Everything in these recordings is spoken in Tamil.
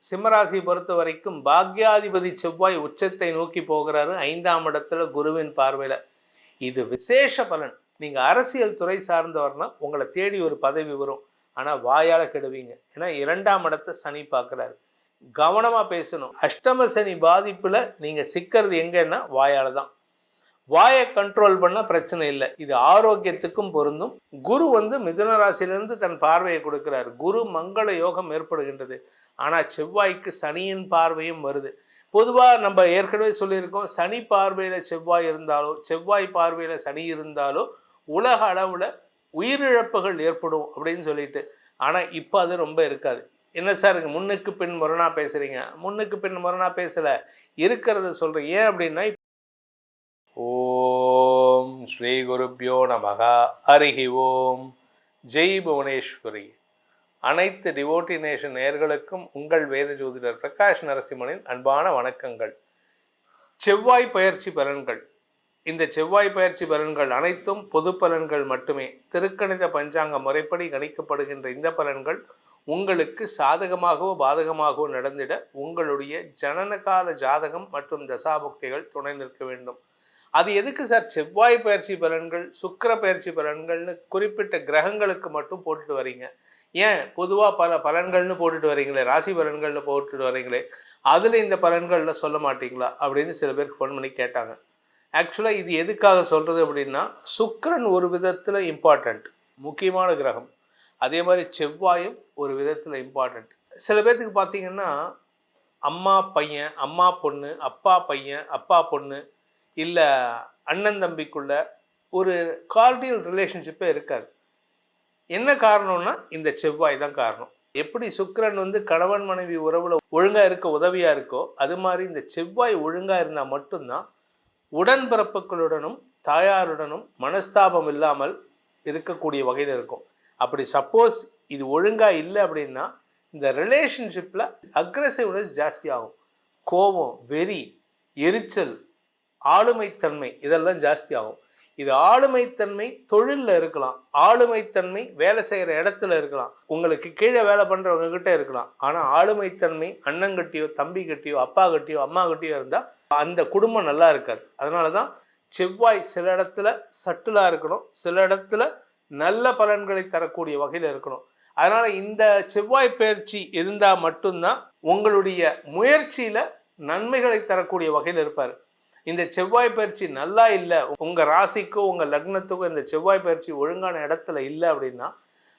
சிம்மராசி பொறுத்த வரைக்கும் பாக்யாதிபதி செவ்வாய் உச்சத்தை நோக்கி போகிறாரு 5ஆம் இடத்துல குருவின் பார்வையில. இது விசேஷ பலன். நீங்க அரசியல் துறை சார்ந்தவர்னா உங்களை தேடி ஒரு பதவி வரும். ஆனா வாயால கெடுவீங்க. ஏன்னா 2ஆம் இடத்தை சனி பார்க்கிறாரு. கவனமா பேசணும். அஷ்டம சனி பாதிப்புல நீங்க சிக்கிறது எங்கன்னா வாயால தான். வாயை கண்ட்ரோல் பண்ண பிரச்சனை இல்லை. இது ஆரோக்கியத்துக்கும் பொருந்தும். குரு மிதுன ராசியிலிருந்து தன் பார்வையை கொடுக்கிறார். குரு மங்கள யோகம் ஏற்படுகின்றது. ஆனால் செவ்வாய்க்கு சனியின் பார்வையும் வருது. பொதுவாக நம்ம ஏற்கனவே சொல்லியிருக்கோம், சனி பார்வையில் செவ்வாய் இருந்தாலோ செவ்வாய் பார்வையில் சனி இருந்தாலோ உலக அளவில் உயிரிழப்புகள் ஏற்படும் அப்படின்னு சொல்லிட்டு. ஆனால் இப்போ அது ரொம்ப இருக்காது. என்ன சார் முன்னுக்கு பின் முரணா பேசுகிறீங்க? முன்னுக்கு பின் முரணா பேசலை, இருக்கிறத சொல்கிறேன். ஏன் அப்படின்னா, ஓம் ஸ்ரீ குருப்யோ நமக. ஹரிஹி ஓம். ஜெய் புவனேஸ்வரி. அனைத்து டிவோட்டி நேஷன் நேயர்களுக்கும் உங்கள் வேத ஜோதிடர் பிரகாஷ் நரசிம்மனின் அன்பான வணக்கங்கள். செவ்வாய் பயிற்சி பலன்கள். இந்த செவ்வாய் பயிற்சி பலன்கள் அனைத்தும் பொது பலன்கள் மட்டுமே. திருக்கணித பஞ்சாங்க முறைப்படி கணிக்கப்படுகின்ற இந்த பலன்கள் உங்களுக்கு சாதகமாகவோ பாதகமாகவோ நடந்திட உங்களுடைய ஜனனகால ஜாதகம் மற்றும் தசாபுக்திகள் துணை நிற்க வேண்டும். அது எதுக்கு சார் செவ்வாய் பயிற்சி பலன்கள், சுக்கிர பயிற்சி பலன்கள்னு குறிப்பிட்ட கிரகங்களுக்கு மட்டும் போட்டுட்டு வரீங்க? ஏன் பொதுவாக பல பலன்கள்னு போட்டுட்டு வரீங்களே, ராசி பலன்கள்னு போட்டுட்டு வரீங்களே, அதில் இந்த பலன்களில் சொல்ல மாட்டீங்களா அப்படின்னு சில பேருக்கு ஃபோன் பண்ணி கேட்டாங்க. ஆக்சுவலாக இது எதுக்காக சொல்கிறது அப்படின்னா, சுக்கிரன் ஒரு விதத்தில் இம்பார்ட்டண்ட், முக்கியமான கிரகம். அதே மாதிரி செவ்வாயும் ஒரு விதத்தில் இம்பார்ட்டண்ட். சில பேர்த்துக்கு பார்த்தீங்கன்னா அம்மா பையன், அம்மா பொண்ணு, அப்பா பையன், அப்பா பொண்ணு, இல்லை அண்ணன் தம்பிக்குள்ள ஒரு கார்டியல் ரிலேஷன்ஷிப்பே இருக்காது. என்ன காரணம்னா இந்த செவ்வாய் தான் காரணம். எப்படி சுக்கிரன் கணவன் மனைவி உறவுல ஒழுங்கா இருக்க உதவியா இருக்கோ, அது மாதிரி இந்த செவ்வாய் ஒழுங்கா இருந்தால் மட்டும்தான் உடன்பிறப்புகளுடனும் தாயாருடனும் மனஸ்தாபம் இல்லாமல் இருக்கக்கூடிய வகையில் இருக்கும். அப்படி சப்போஸ் இது ஒழுங்கா இல்லை அப்படின்னா இந்த ரிலேஷன்ஷிப்பில் அக்ரெசிவ்னஸ் ஜாஸ்தி ஆகும். கோபம், வெறி, எரிச்சல், ஆளுமைத்தன்மை இதெல்லாம் ஜாஸ்தி ஆகும். இது ஆளுமைத்தன்மை தொழிலில் இருக்கலாம், ஆளுமைத்தன்மை வேலை செய்கிற இடத்துல இருக்கலாம், உங்களுக்கு கீழே வேலை பண்ணுறவங்க கிட்ட இருக்கலாம். ஆனால் ஆளுமைத்தன்மை அண்ணங்கிட்டையோ தம்பி கிட்டையோ அப்பா கிட்டையோ அம்மா கிட்டையோ இருந்தால் அந்த குடும்பம் நல்லா இருக்காது. அதனால தான் செவ்வாய் சில இடத்துல சட்டிலாக இருக்கணும், சில இடத்துல நல்ல பலன்களை தரக்கூடிய வகையில் இருக்கணும். அதனால் இந்த செவ்வாய் பயிற்சி இருந்தால் மட்டும்தான் உங்களுடைய முயற்சியில் நன்மைகளை தரக்கூடிய வகையில் இருப்பார். இந்த செவ்வாய் பயிற்சி நல்லா இல்லை, உங்கள் ராசிக்கோ உங்கள் லக்னத்துக்கோ இந்த செவ்வாய் பயிற்சி ஒழுங்கான இடத்துல இல்லை அப்படின்னா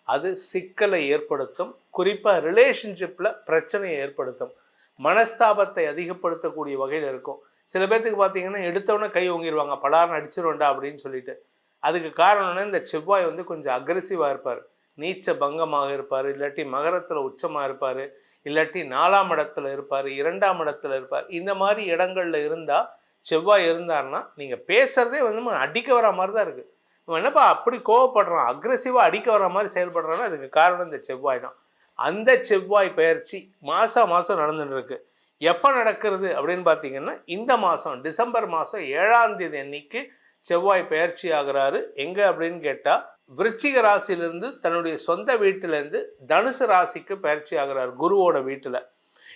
அது சிக்கலை ஏற்படுத்தும். குறிப்பாக ரிலேஷன்ஷிப்பில் பிரச்சனையை ஏற்படுத்தும், மனஸ்தாபத்தை அதிகப்படுத்தக்கூடிய வகையில் இருக்கும். சில பேர்த்துக்கு பார்த்தீங்கன்னா எடுத்தவொடனே கை ஓங்கிடுவாங்க, பலார்னு அடிச்சிருவேண்டா அப்படின்னு சொல்லிட்டு. அதுக்கு காரணம்னா இந்த செவ்வாய் கொஞ்சம் அக்ரெசிவாக இருப்பார், நீச்ச பங்கமாக இருப்பார், இல்லாட்டி மகரத்தில் உச்சமாக இருப்பார், இல்லாட்டி 4ஆம் இடத்துல இருப்பார், 2ஆம் இடத்துல இருப்பார். இந்த மாதிரி இடங்களில் இருந்தால் செவ்வாய் இருந்தார்னா நீங்கள் பேசுகிறதே அடிக்க வர மாதிரி தான் இருக்குது. இவன் என்னப்பா அப்படி கோவப்படுறான், அக்ரெசிவாக அடிக்க வர மாதிரி செயல்படுறான்னா அதுக்கு காரணம் இந்த செவ்வாய் தான். அந்த செவ்வாய் பயிற்சி மாதம் நடந்துட்டு இருக்கு. எப்போ நடக்கிறது அப்படின்னு பார்த்தீங்கன்னா இந்த மாதம் டிசம்பர் மாதம் 7ஆம் தேதி அன்னைக்கு செவ்வாய் பயிற்சி ஆகிறாரு. எங்கே அப்படின்னு கேட்டால் விருச்சிக ராசியிலிருந்து தன்னுடைய சொந்த வீட்டிலேருந்து தனுசு ராசிக்கு பயிற்சி ஆகிறார், குருவோட வீட்டில்.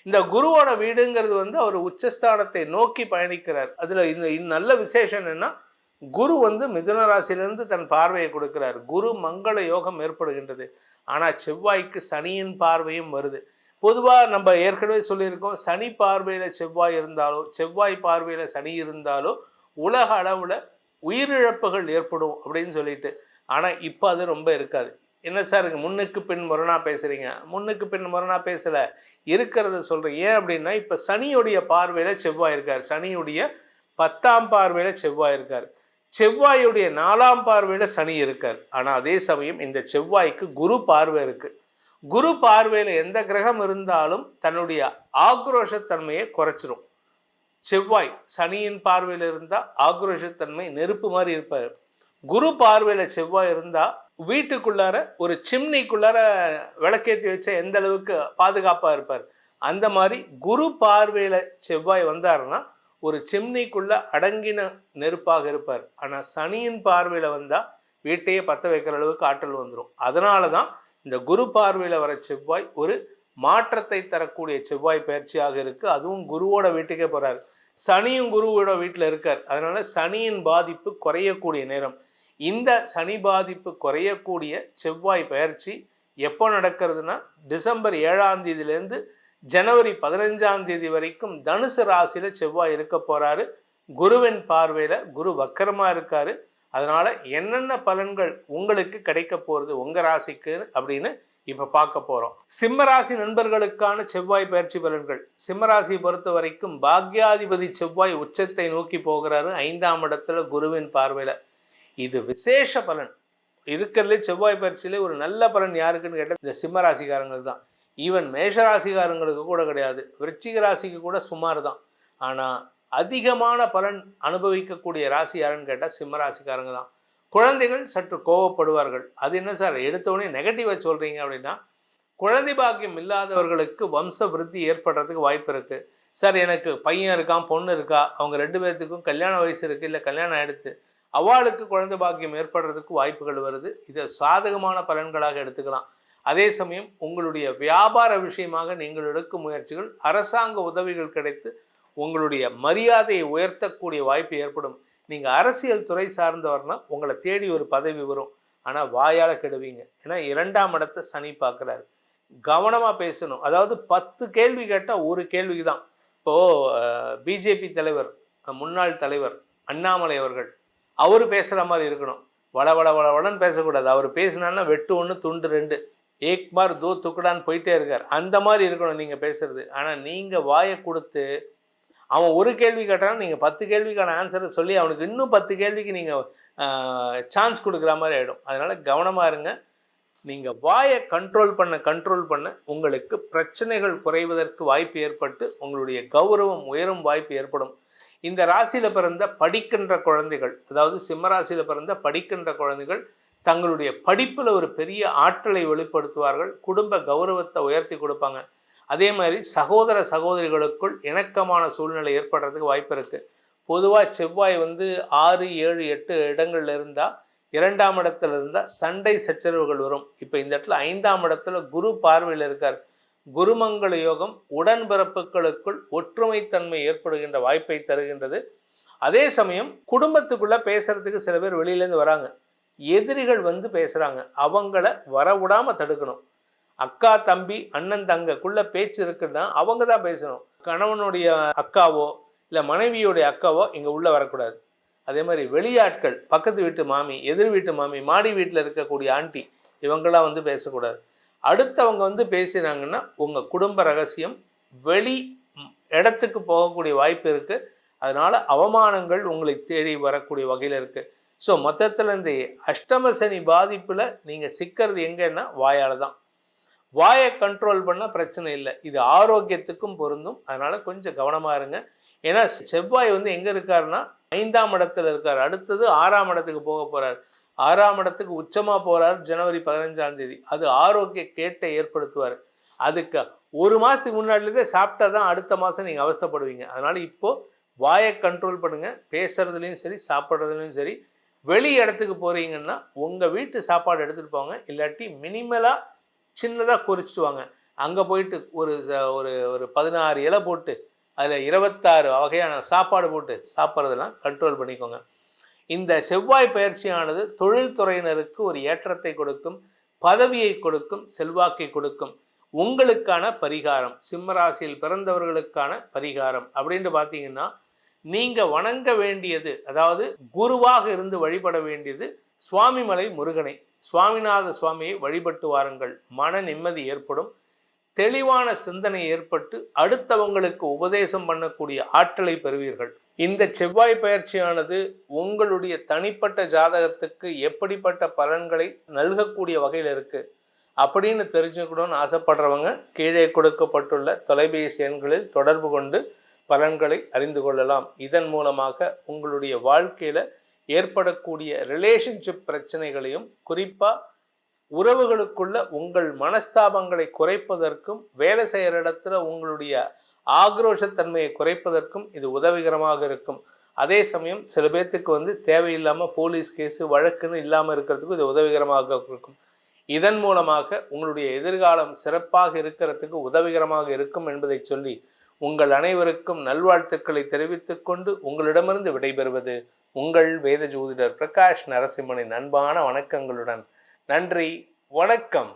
இந்த குருவோட வீடுங்கிறது அவர் உச்சஸ்தானத்தை நோக்கி பயணிக்கிறார். அதில் இந்த நல்ல விசேஷம் என்னென்னா, குரு மிதுன ராசியிலிருந்து தன் பார்வையை கொடுக்கிறார். குரு மங்கள யோகம் ஏற்படுகின்றது. ஆனால் செவ்வாய்க்கு சனியின் பார்வையும் வருது. பொதுவாக நம்ம ஏற்கனவே சொல்லியிருக்கோம், சனி பார்வையில் செவ்வாய் இருந்தாலோ செவ்வாய் பார்வையில் சனி இருந்தாலோ உலக அளவில் உயிரிழப்புகள் ஏற்படும் அப்படின்னு சொல்லிட்டு. ஆனால் இப்போ அது ரொம்ப இருக்காது. என்ன சார் முன்னுக்கு பின் முரணா பேசுகிறீங்க? முன்னுக்கு பின் முரணா பேசலை, இருக்கிறத சொல்கிறேன். ஏன் அப்படின்னா இப்போ சனியுடைய பார்வையில் செவ்வாய் இருக்கார், சனியுடைய 10ஆம் பார்வையில் செவ்வாய் இருக்கார், செவ்வாயுடைய 4ஆம் பார்வையில் சனி இருக்கார். ஆனால் அதே சமயம் இந்த செவ்வாய்க்கு குரு பார்வை இருக்குது. குரு பார்வையில் எந்த கிரகம் இருந்தாலும் தன்னுடைய ஆக்ரோஷத்தன்மையை குறைச்சிரும். செவ்வாய் சனியின் பார்வையில் இருந்தால் ஆக்ரோஷத்தன்மை நெருப்பு மாதிரி இருப்பார். குரு பார்வையில் செவ்வாய் இருந்தால் வீட்டுக்குள்ளார ஒரு சிம்னிக்குள்ளார விளக்கேற்றி வச்ச எந்த அளவுக்கு பாதுகாப்பாக இருப்பார். அந்த மாதிரி குரு பார்வையில் செவ்வாய் வந்தாருன்னா ஒரு சிம்னிக்குள்ள அடங்கின நெருப்பாக இருப்பார். ஆனால் சனியின் பார்வையில் வந்தால் வீட்டையே பற்ற வைக்கிற அளவுக்கு ஆற்றல் வந்துடும். அதனால தான் இந்த குரு பார்வையில் வர செவ்வாய் ஒரு மாற்றத்தை தரக்கூடிய செவ்வாய் பயிற்சியாக இருக்கு. அதுவும் குருவோட வீட்டுக்கே போறாரு. சனியும் குருவோட வீட்டில் இருக்கார். அதனால சனியின் பாதிப்பு குறையக்கூடிய நேரம். இந்த சனி பாதிப்பு குறையக்கூடிய செவ்வாய் பயிற்சி எப்போ நடக்கிறதுனா டிசம்பர் 7ஆம் தேதியிலேருந்து ஜனவரி 15ஆம் தேதி வரைக்கும் தனுசு ராசியில செவ்வாய் இருக்க போறாரு. குருவின் பார்வையில குரு வக்கரமா இருக்காரு. அதனால என்னென்ன பலன்கள் உங்களுக்கு கிடைக்க போறது உங்க ராசிக்கு அப்படின்னு இப்ப பார்க்க போறோம். சிம்மராசி நண்பர்களுக்கான செவ்வாய் பயிற்சி பலன்கள். சிம்மராசி பொறுத்த வரைக்கும் பாக்யாதிபதி செவ்வாய் உச்சத்தை நோக்கி போகிறாரு 5ஆம் இடத்துல குருவின் பார்வையில. இது விசேஷ பலன். இருக்கிறதுலே செவ்வாய் பயிற்சியிலே ஒரு நல்ல பலன் யாருக்குன்னு கேட்டால் இந்த சிம்ம ராசிக்காரங்களுக்கு தான். ஈவன் மேஷ ராசிக்காரங்களுக்கு கூட கிடையாது. விருச்சிக ராசிக்கு கூட சுமார் தான். ஆனால் அதிகமான பலன் அனுபவிக்கக்கூடிய ராசி யாருன்னு கேட்டால் சிம்ம ராசிக்காரங்க தான். குழந்தைகள் சற்று கோவப்படுவார்கள். அது என்ன சார் எடுத்தோடனே நெகட்டிவாக சொல்கிறீங்க அப்படின்னா, குழந்தை பாக்கியம் இல்லாதவர்களுக்கு வம்ச விருத்தி ஏற்படுறதுக்கு வாய்ப்பு இருக்குது. சார் எனக்கு பையன் இருக்கான் பொண்ணு இருக்கா, அவங்க 2 பேர்த்துக்கும் கல்யாண வயசு இருக்குது, இல்லை கல்யாணம் ஆகிடுத்து, அவளுக்கு குழந்தை பாக்கியம் ஏற்படுறதுக்கு வாய்ப்புகள் வருது. இதை சாதகமான பலன்களாக எடுத்துக்கலாம். அதே சமயம் உங்களுடைய வியாபார விஷயமாக நீங்கள் எடுக்கும் முயற்சிகள் அரசாங்க உதவிகள் கிடைத்து உங்களுடைய மரியாதையை உயர்த்தக்கூடிய வாய்ப்பு ஏற்படும். நீங்கள் அரசியல் துறை சார்ந்தவர்னா உங்களை தேடி ஒரு பதவி வரும். ஆனால் வாயால் கெடுவீங்க. ஏன்னா 2ஆம் இடத்தை சனி பார்க்குறாரு. கவனமாக பேசணும். அதாவது 10 கேள்வி கேட்டால் ஒரு கேள்விக்கு தான். இப்போது பிஜேபி தலைவர், முன்னாள் தலைவர் அண்ணாமலை அவர்கள், அவர் பேசுகிற மாதிரி இருக்கணும். வளன்னு பேசக்கூடாது. அவர் பேசினான்னா வெட்டு 1 துண்டு 2, ஏக் பார் தோ துக்கடான்னு போயிட்டே இருக்கார். அந்த மாதிரி இருக்கணும் நீங்கள் பேசுறது. ஆனால் நீங்கள் வாயை கொடுத்து அவன் ஒரு கேள்வி கேட்டாலும் நீங்கள் 10 கேள்விக்கான ஆன்சரை சொல்லி அவனுக்கு இன்னும் 10 கேள்விக்கு நீங்கள் சான்ஸ் கொடுக்குற மாதிரி ஆகிடும். அதனால் கவனமாக இருங்க. நீங்கள் வாயை கண்ட்ரோல் பண்ண உங்களுக்கு பிரச்சனைகள் குறைவதற்கு வாய்ப்பு ஏற்பட்டு உங்களுடைய கௌரவம் உயரும் வாய்ப்பு ஏற்படும். இந்த ராசியில் பிறந்த படிக்கின்ற குழந்தைகள், அதாவது சிம்ம ராசியில் பிறந்த படிக்கின்ற குழந்தைகள் தங்களுடைய படிப்பில் ஒரு பெரிய ஆற்றலை வெளிப்படுத்துவார்கள். குடும்ப கௌரவத்தை உயர்த்தி கொடுப்பாங்க. அதே மாதிரி சகோதர சகோதரிகளுக்குள் இணக்கமான சூழ்நிலை ஏற்படுறதுக்கு வாய்ப்பு இருக்குது. பொதுவாக செவ்வாய் 6, 7, 8 இடங்கள்ல இருந்தால், 2ஆம் இடத்துல இருந்தால் சண்டை சச்சரவுகள் வரும். இப்போ இந்த இடத்துல 5ஆம் இடத்துல குரு பார்வையில் இருக்கார். குருமங்கள யோகம் உடன்பிறப்புகளுக்குள் ஒற்றுமைத்தன்மை ஏற்படுகின்ற வாய்ப்பை தருகின்றது. அதே சமயம் குடும்பத்துக்குள்ளே பேசுறதுக்கு சில பேர் வெளியிலேருந்து வராங்க. எதிரிகள் பேசுகிறாங்க. அவங்கள வரவிடாமல் தடுக்கணும். அக்கா தம்பி அண்ணன் தங்கக்குள்ள பேச்சு இருக்குன்னா அவங்க தான் பேசணும். கணவனுடைய அக்காவோ இல்லை மனைவியோடைய அக்காவோ இங்கே உள்ளே வரக்கூடாது. அதே மாதிரி வெளியாட்கள், பக்கத்து வீட்டு மாமி, எதிர் வீட்டு மாமி, மாடி வீட்டில் இருக்கக்கூடிய ஆண்டி, இவங்களாம் பேசக்கூடாது. அடுத்தவங்க பேசினாங்கன்னா உங்கள் குடும்ப ரகசியம் வெளி இடத்துக்கு போகக்கூடிய வாய்ப்பு இருக்குது. அதனால் அவமானங்கள் உங்களை தேடி வரக்கூடிய வகையில் இருக்குது. ஸோ மொத்தத்தில் இந்த அஷ்டம சனி பாதிப்பில் நீங்கள் சிக்கிறது எங்கன்னா வாயால் தான். வாயை கண்ட்ரோல் பண்ணால் பிரச்சனை இல்லை. இது ஆரோக்கியத்துக்கும் பொருந்தும். அதனால் கொஞ்சம் கவனமாக இருங்க. ஏன்னா செவ்வாய் எங்கே இருக்காருன்னா 5ஆம் இடத்துல இருக்கார். அடுத்தது 6ஆம் இடத்துக்கு போக போகிறார். 6ஆம் இடத்துக்கு உச்சமாக போகிறார் ஜனவரி 15ஆம் தேதி. அது ஆரோக்கிய கேட்டை ஏற்படுத்துவார். அதுக்கு 1 மாதத்துக்கு முன்னாடிலேருந்தே சாப்பிட்டா தான் அடுத்த மாதம் நீங்கள் அவஸ்தைப்படுவீங்க. அதனால் இப்போது வாயை கண்ட்ரோல் பண்ணுங்கள். பேசுகிறதுலையும் சரி, சாப்பிட்றதுலையும் சரி. வெளி இடத்துக்கு போகிறீங்கன்னா உங்கள் வீட்டு சாப்பாடு எடுத்துகிட்டு போங்க. இல்லாட்டி மினிமலாக சின்னதாக குறிச்சிட்டு வாங்க. அங்கே போயிட்டு ஒரு 16 இலை போட்டு அதில் 26 வகையான சாப்பாடு போட்டு சாப்பிட்றதெல்லாம் கண்ட்ரோல் பண்ணிக்கோங்க. இந்த செவ்வாய் பயிற்சியானது தொழில்துறையினருக்கு ஒரு ஏற்றத்தை கொடுக்கும், பதவியை கொடுக்கும், செல்வாக்கை கொடுக்கும். உங்களுக்கான பரிகாரம், சிம்மராசியில் பிறந்தவர்களுக்கான பரிகாரம் அப்படின்ட்டு பார்த்தீங்கன்னா, நீங்கள் வணங்க வேண்டியது, அதாவது குருவாக இருந்து வழிபட வேண்டியது சுவாமிமலை முருகனை, சுவாமிநாத சுவாமியை வழிபட்டு வாருங்கள். மன நிம்மதி ஏற்படும். தெளிவான சிந்தனை ஏற்பட்டு அடுத்தவங்களுக்கு உபதேசம் பண்ணக்கூடிய ஆற்றலை பெறுவீர்கள். இந்த செவ்வாய் பயிற்சியானது உங்களுடைய தனிப்பட்ட ஜாதகத்துக்கு எப்படிப்பட்ட பலன்களை நல்கக்கூடிய வகையில் இருக்குது அப்படின்னு தெரிஞ்சுக்கணும்னு ஆசைப்படுறவங்க கீழே கொடுக்கப்பட்டுள்ள தொலைபேசி எண்களில் தொடர்பு கொண்டு பலன்களை அறிந்து கொள்ளலாம். இதன் மூலமாக உங்களுடைய வாழ்க்கையில் ஏற்படக்கூடிய ரிலேஷன்ஷிப் பிரச்சனைகளையும், குறிப்பாக உறவுகளுக்குள்ள உங்கள் மனஸ்தாபங்களை குறைப்பதற்கும், வேலை செய்கிற இடத்துல உங்களுடைய ஆக்ரோஷத்தன்மையை குறைப்பதற்கும் இது உதவிகரமாக இருக்கும். அதே சமயம் சில பேர்த்துக்கு தேவையில்லாமல் போலீஸ் கேஸு வழக்குன்னு இல்லாமல் இருக்கிறதுக்கும் இது உதவிகரமாக இருக்கும். இதன் மூலமாக உங்களுடைய எதிர்காலம் சிறப்பாக இருக்கிறதுக்கு உதவிகரமாக இருக்கும் என்பதை சொல்லி உங்கள் அனைவருக்கும் நல்வாழ்த்துக்களை தெரிவித்துக் கொண்டு உங்களிடமிருந்து விடைபெறுவது உங்கள் வேத ஜோதிடர் பிரகாஷ் நரசிம்மனின் அன்பான வணக்கங்களுடன். நன்றி, வணக்கம்.